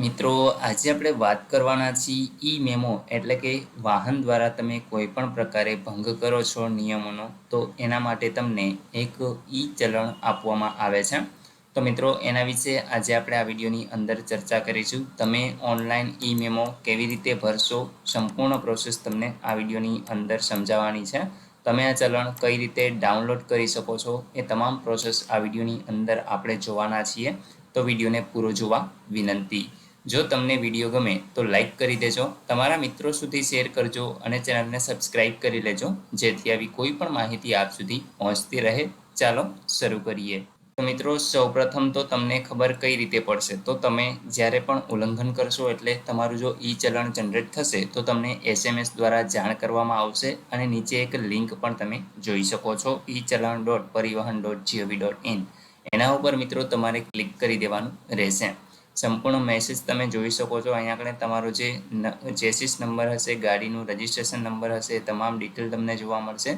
મિત્રો આજે આપણે વાત કરવાના છીએ ઈ મેમો એટલે કે વાહન દ્વારા તમે કોઈ પણ પ્રકારે ભંગ કરો છો નિયમોનો તો એના માટે તમને એક ઈ ચલણ આપવામાં આવે છે. તો મિત્રો એના વિશે આજે આપણે આ વિડીયોની અંદર ચર્ચા કરીશું. તમે ઓનલાઈન ઈ મેમો કેવી રીતે ભરશો, સંપૂર્ણ પ્રોસેસ તમને આ વિડીયોની અંદર સમજાવવાની છે. તમે આ ચલણ કઈ રીતે ડાઉનલોડ કરી શકો છો એ તમામ પ્રોસેસ આ વિડીયોની અંદર આપણે જોવાના છીએ. તો વિડીયોને પૂરો જોવા વિનંતી. જો તમને વિડીયો ગમે તો લાઈક કરી દેજો, તમારા મિત્રો સુધી શેર કરજો અને ચેનલને સબસ્ક્રાઇબ કરી લેજો જેથી આવી કોઈ પણ માહિતી આપ સુધી પહોંચતી રહે. ચાલો શરૂ કરીએ. તો મિત્રો સૌપ્રથમ તો તમને ખબર કઈ રીતે પડશે, તો તમે જ્યારે પણ ઉલ્લંઘન કરશો એટલે તમારું જો ઈ ચલણ જનરેટ થશે તો તમને SMS દ્વારા જાણ કરવામાં આવશે અને નીચે એક લિંક પણ તમે જોઈ શકો છો echallan.parivahan.gov.in. એના ઉપર મિત્રો તમારે ક્લિક કરી દેવાનું રહેશે. સંપૂર્ણ મેસેજ તમે જોઈ શકો છો. અહીંયા આગળ તમારો જે ચેસિસ નંબર હશે, ગાડીનું રજિસ્ટ્રેશન નંબર હશે, તમામ ડિટેલ તમને જોવા મળશે.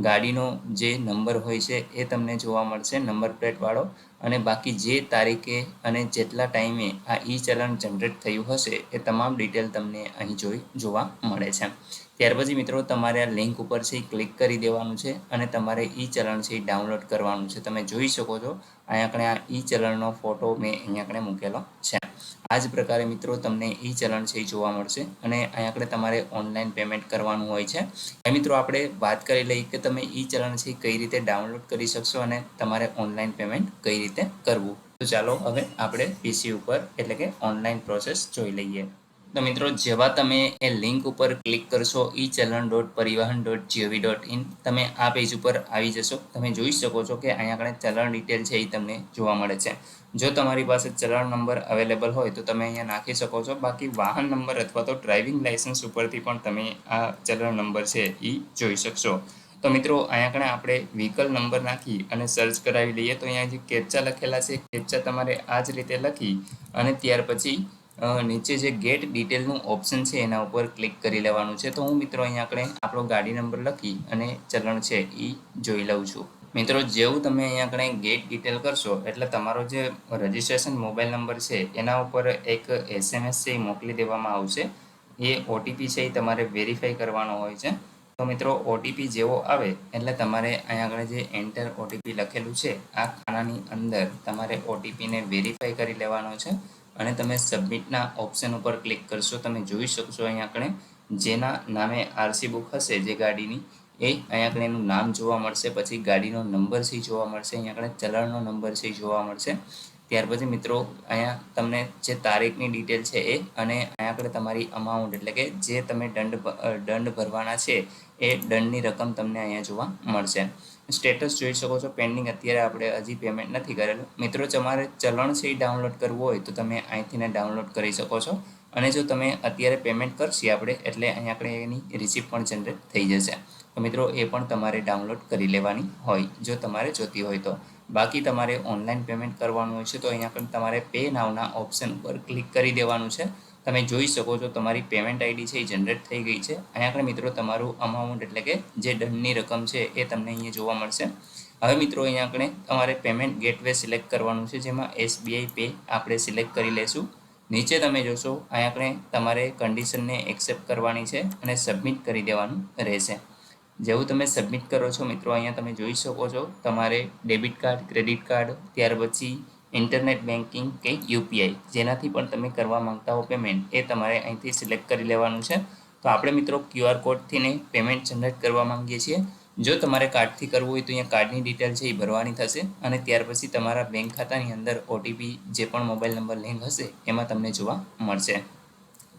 ગાડીનો જે નંબર હોય છે એ તમને જોવા મળશે, નંબર પ્લેટ વાળો. અને બાકી જે તારીખે અને જેટલા ટાઈમે આ ઈ ચલણ જનરેટ થયું હશે એ તમામ ડિટેલ તમને અહીં જોવા મળે છે. ત્યાર પછી મિત્રો તમારે આ લિંક ઉપર છે ક્લિક કરી દેવાનું છે અને તમારે ઈ ચલણ છે ડાઉનલોડ કરવાનું છે. તમે જોઈ શકો છો અહીંયા આગળ આ ઈ ચલણનો ફોટો મેં અહીંયા આગળ મૂકેલો છે. આ જ પ્રકારે મિત્રો તમને ઈ ચલણ છે જોવા મળશે અને અહીંયા આગળ તમારે ઓનલાઈન પેમેન્ટ કરવાનું હોય છે. મિત્રો આપણે વાત કરી લઈએ કે તમે ઈ ચલણ છે કઈ રીતે ડાઉનલોડ કરી શકશો અને તમારે ઓનલાઈન પેમેન્ટ કઈ રીતે કરવું. તો ચાલો હવે આપણે પીસી ઉપર એટલે કે ઓનલાઈન પ્રોસેસ જોઈ લઈએ. તો મિત્રો જેવા તમે એ લિંક ઉપર ક્લિક કરશો echallan.parivahan.gov.in, તમે આ પેજ ઉપર આવી જશો. તમે જોઈ શકો છો કે અહીંયા આગળ ચલણ ડિટેલ છે એ તમને જોવા મળે છે. જો તમારી પાસે ચલણ નંબર અવેલેબલ હોય તો તમે અહીંયા નાખી શકો છો, બાકી વાહન નંબર અથવા તો ડ્રાઇવિંગ લાઇસન્સ ઉપરથી પણ તમે આ ચલણ નંબર છે એ જોઈ શકશો. તો મિત્રો અહીંયા આગળ આપણે વ્હીકલ નંબર નાખી અને સર્ચ કરાવી લઈએ. તો અહીંયા જે કેપ્ચા લખેલા છે કેપ્ચા તમારે આ જ રીતે લખી અને ત્યાર પછી નીચે જે ગેટ ડિટેલનું ઓપ્શન છે એના ઉપર ક્લિક કરી લેવાનું છે. તો હું મિત્રો અહીંયા આપણે આપણો ગાડી નંબર લખી અને ચલણ છે એ જોઈ લઉં છું. મિત્રો જેવું તમે અહીંયા આગળ ગેટ ડિટેલ કરશો એટલે તમારો જે રજિસ્ટ્રેશન મોબાઈલ નંબર છે એના ઉપર એક SMS છે એ મોકલી દેવામાં આવશે. એ OTP છે એ તમારે વેરીફાઈ કરવાનો હોય છે. તો મિત્રો OTP જેવો આવે એટલે તમારે અહીંયા આગળ જે એન્ટર OTP લખેલું છે આ ખાનાની અંદર તમારે OTPને વેરીફાઈ કરી લેવાનો છે અને તમે સબમિટના ઓપ્શન ઉપર ક્લિક કરશો. તમે જોઈ શકશો અહીંયા આગળ જેના નામે RC બુક હશે જે ગાડીની એ અહીંયા આગળ એનું નામ જોવા મળશે, પછી ગાડીનો નંબર છે જોવા મળશે, અહીંયા આગળ ચલણનો નંબર છે જોવા મળશે. ત્યાર પછી મિત્રો અહીંયા તમને જે તારીખની ડિટેલ છે એ અને અહીંયા આગળ તમારી અમાઉન્ટ એટલે કે જે તમે દંડ ભરવાના છે એ દંડની રકમ તમને અહીંયા જોવા મળશે. સ્ટેટસ જોઈ શકો છો પેન્ડિંગ, અત્યારે આપણે હજી પેમેન્ટ નથી કરેલું. મિત્રો તમારે ચલણ છે એ ડાઉનલોડ કરવું હોય તો તમે અહીંથી ડાઉનલોડ કરી શકો છો અને જો તમે અત્યારે પેમેન્ટ કરશી આપણે એટલે અહીંયા આપણે એની રિસિપ્ટ પણ જનરેટ થઈ જશે. તો મિત્રો એ પણ તમારે ડાઉનલોડ કરી લેવાની હોય જો તમારે જોતી હોય તો. બાકી તમારે ઓનલાઈન પેમેન્ટ કરવાનું હોય છે તો અહીંયા પણ તમારે પે નાવના ઓપ્શન ઉપર ક્લિક કરી દેવાનું છે. તમે જોઈ શકો છો તમારી પેમેન્ટ આઈડી છે એ જનરેટ થઈ ગઈ છે. અહીંયા આગળ મિત્રો તમારું અમાઉન્ટ એટલે કે જે દંડની રકમ છે એ તમને અહીંયા જોવા મળશે. હવે મિત્રો અહીંયા આગળ તમારે પેમેન્ટ ગેટવે સિલેક્ટ કરવાનું છે, જેમાં SBI પે આપણે સિલેક્ટ કરી લેશું. નીચે તમે જોશો અહીંયા આગળ તમારે કન્ડિશનને એક્સેપ્ટ કરવાની છે અને સબમિટ કરી દેવાનું રહેશે. જેવું તમે સબમિટ કરો છો મિત્રો અહીંયા તમે જોઈ શકો છો તમારે ડેબિટ કાર્ડ, ક્રેડિટ કાર્ડ, ત્યાર પછી ઇન્ટરનેટ બેન્કિંગ કે UPI જેનાથી પણ તમે કરવા માંગતા હો પેમેન્ટ એ તમારે અહીંથી સિલેક્ટ કરી લેવાનું છે. તો આપણે મિત્રો QR કોડથી પેમેન્ટ જનરેટ કરવા માંગીએ છીએ. જો તમારે કાર્ડથી કરવું હોય તો અહીંયા કાર્ડની ડિટેલ છે એ ભરવાની થશે અને ત્યાર પછી તમારા બેંક ખાતાની અંદર OTP જે પણ મોબાઈલ નંબર લિંક હશે એમાં તમને જોવા મળશે.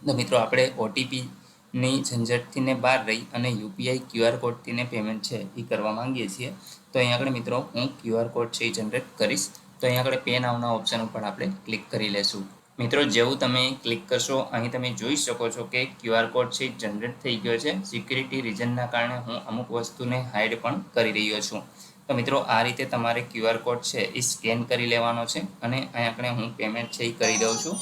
તો મિત્રો આપણે OTPની ઝંઝટથી બહાર રહી અને UPI QR કોડથી પેમેન્ટ છે એ કરવા માંગીએ છીએ. તો અહીંયા આગળ મિત્રો હું QR કોડ છે એ જનરેટ કરીશ. તો અહીંયા આગળ પે નાવના ઓપ્શન ઉપર આપણે ક્લિક કરી લેશું. મિત્રો જેવું તમે ક્લિક કરશો અહીં તમે જોઈ શકો છો કે QR કોડ છે જનરેટ થઈ ગયો છે. સિક્યુરિટી રીઝનના કારણે હું અમુક વસ્તુને હાઇડ પણ કરી રહ્યો છું. તો મિત્રો આ રીતે તમારે QR કોડ છે એ સ્કેન કરી લેવાનો છે અને અહીં આગળ હું પેમેન્ટ છે એ કરી દઉં છું.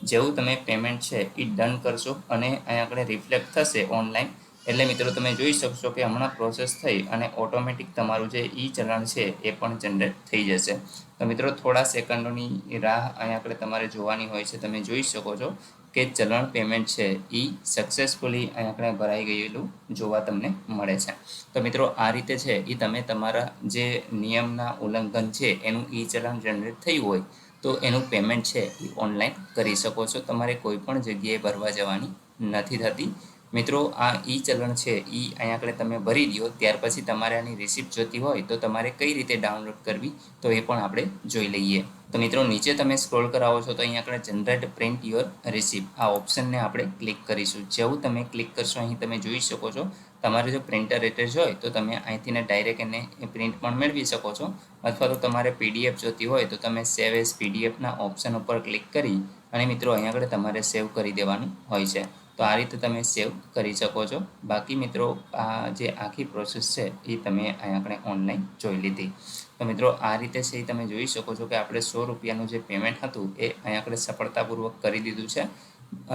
જેવું તમે પેમેન્ટ છે એ ડન કરશો અને અહીં આગળ રિફ્લેક્ટ થશે ઓનલાઈન એટલે મિત્રો તમે જોઈ શકશો કે હમણાં પ્રોસેસ થઈ અને ઓટોમેટિક તમારું જે ઈ ચલણ છે એ પણ જનરેટ થઈ જશે. તો મિત્રો થોડા સેકન્ડોની રાહ અહીંયા આપણે તમારે જોવાની હોય છે. તમે જોઈ શકો છો કે ચલણ પેમેન્ટ છે એ સક્સેસફુલી અહીંયા આપણે ભરાઈ ગયેલું જોવા તમને મળે છે. તો મિત્રો આ રીતે છે એ તમે તમારા જે નિયમના ઉલ્લંઘન છે એનું ઈ ચલણ જનરેટ થયું હોય તો એનું પેમેન્ટ છે એ ઓનલાઈન કરી શકો છો. તમારે કોઈ પણ જગ્યાએ ભરવા જવાની નથી થતી. મિત્રો આ ઈ ચલણ છે એ અહીંયા આગળ તમે ભરી દો ત્યાર પછી તમારે આની રિસિપ્ટ જોતી હોય તો તમારે કઈ રીતે ડાઉનલોડ કરવી તો એ પણ આપણે જોઈ લઈએ. તો મિત્રો નીચે તમે સ્ક્રોલ કરાવો છો તો અહીંયા આગળ જનરેટ પ્રિન્ટ યોર રિસિપ્ટ આ ઓપ્શનને આપણે ક્લિક કરીશું. જેવું તમે ક્લિક કરશો અહીં તમે જોઈ શકો છો તમારે જો પ્રિન્ટર એડ્રેસ હોય તો તમે અહીંથી ડાયરેક્ટ એને પ્રિન્ટ પણ મેળવી શકો છો, અથવા તો તમારે પીડીએફ જોતી હોય તો તમે સેવ એઝ પીડીએફના ઓપ્શન ઉપર ક્લિક કરી અને મિત્રો અહીંયા આગળ તમારે સેવ કરી દેવાનું હોય છે. તો આ રીતે તમે સેવ કરી શકો છો. બાકી મિત્રો આ જે આખી પ્રોસેસ છે એ તમે અહીંયા આપણે ઓનલાઈન જોઈ લીધી. તો મિત્રો આ રીતે છે એ તમે જોઈ શકો છો કે આપણે 100 રૂપિયાનું જે પેમેન્ટ હતું એ અહીંયા આપણે સફળતાપૂર્વક કરી દીધું છે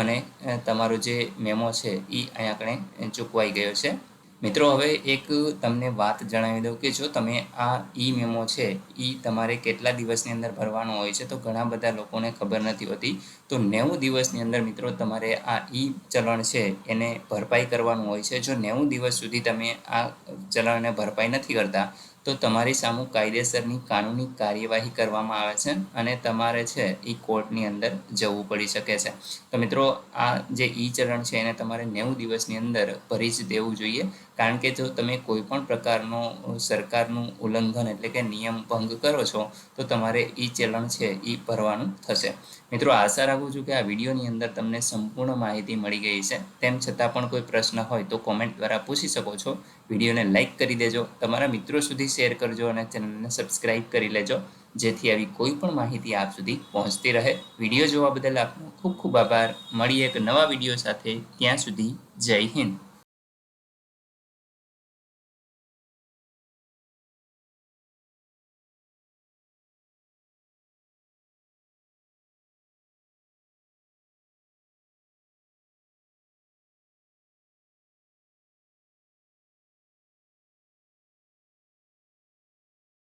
અને તમારો જે મેમો છે એ અહીંયા આપણે ચૂકવાઈ ગયો છે. મિત્રો હવે એક તમને વાત જણાવી દઉં કે જો તમે આ ઈ મેમો છે એ તમારે કેટલા દિવસની અંદર ભરવાનો હોય છે તો ઘણા બધા લોકોને ખબર નથી હોતી. તો 90 દિવસની અંદર મિત્રો તમારે આ ઈ ચલણ છે એને ભરપાઈ કરવાનું હોય છે. જો 90 દિવસ સુધી તમે આ ચલણને ભરપાઈ નથી કરતા તો તમારી સામે કાયદેસરની કાનૂની કાર્યવાહી કરવામાં આવે છે અને તમારે છે એ કોર્ટની અંદર જવું પડી શકે છે. તો મિત્રો આ જે ઈ ચલણ છે એને તમારે 90 દિવસની અંદર ભરી જ દેવું જોઈએ, કારણ કે જો તમે કોઈ પણ પ્રકારનો સરકારનું ઉલ્લંઘન એટલે કે નિયમ ભંગ કરો છો તો તમારે ઈ ચલણ છે એ ભરવાનું થશે. મિત્રો આશા રાખું છું કે આ વિડીયોની અંદર તમને સંપૂર્ણ માહિતી મળી ગઈ છે. તેમ છતાં પણ કોઈ પ્રશ્ન હોય તો કોમેન્ટ દ્વારા પૂછી શકો છો. વિડીયોને લાઇક કરી દેજો, તમારા મિત્રો સુધી શેર કરજો અને ચેનલને સબસ્ક્રાઇબ કરી લેજો જેથી આવી કોઈ પણ માહિતી આપ સુધી પહોંચતી રહે. વિડીયો જોવા બદલ આપનો ખૂબ ખૂબ આભાર. મળીએ એક નવા વિડીયો સાથે. ત્યાં સુધી જય હિન્દ.